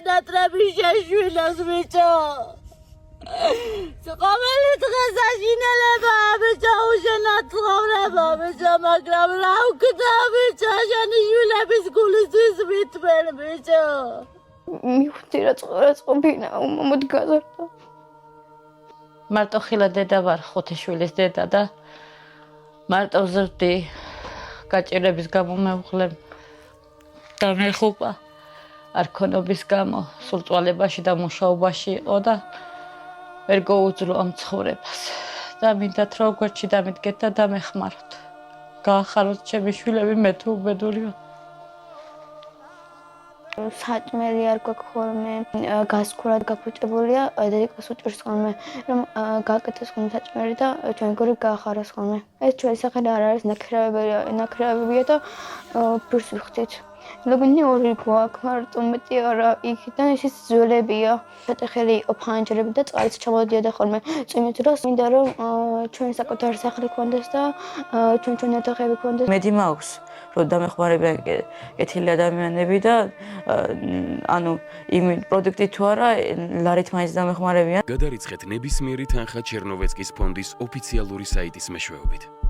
შენატრები შეშვილოს ბიჭო. ყოველი დღე საშინელება ბიჭო უშენათლავდება ბიჭო მაგრამ რა ვქნა ბიჭო შენი შვილების გულისთვის მithმენ ბიჭო. მივხვდი რა ყოფინა მომოდ გაზარდა. მარტო ხილა დედა ვარ 5 შვილის დედა და მარტო ზრდი გაჭირების გამო მეუღლე დამეხუპა არქონობის გამო სულწვალებაში და მუშაობაში იყო და ვერ გაუძლო ამ ცხოვრებას და მინდათ რომ გვერდში დამიდგეთ და დამეხმაროთ გაახაროთ ჩემი შვილები მე თუ უბედური ვარ. საჭმელი არ გვაქვს ხოლმე გასქურად გაფუჭებულია დედიკას უჭირს ხოლმე რომ გააკეთოს ხოლმე საჭმელი და ჩვენ გორი გაახაროს ხოლმე. ეს ჩვენი სახელი არ არის ნაკრებებია და ფურს ვიხდით. ლოგინი ორი გვაქვს მარტო მეტი არა იქიდან ისიც ძველებია. შეტეხელი იყო ფანჯრები და წყალიც ჩამოდიოდა ხოლმე წვიმის დროს მინდა რომ ჩვენი საკუთარი სახლი ქონდეს და ჩვენ ოთახები ქონდეს. მედი მაქვს რომ დამეხმარებიან კეთილი ადამიანები და ანუ იმ პროდუქტი თუ არა ლარით მაინც დამეხმარებიან. გადარიცხეთ ნებისმიერი თანხა ჩერნოვეცკის ფონდის ოფიციალური საიტის მეშვეობით.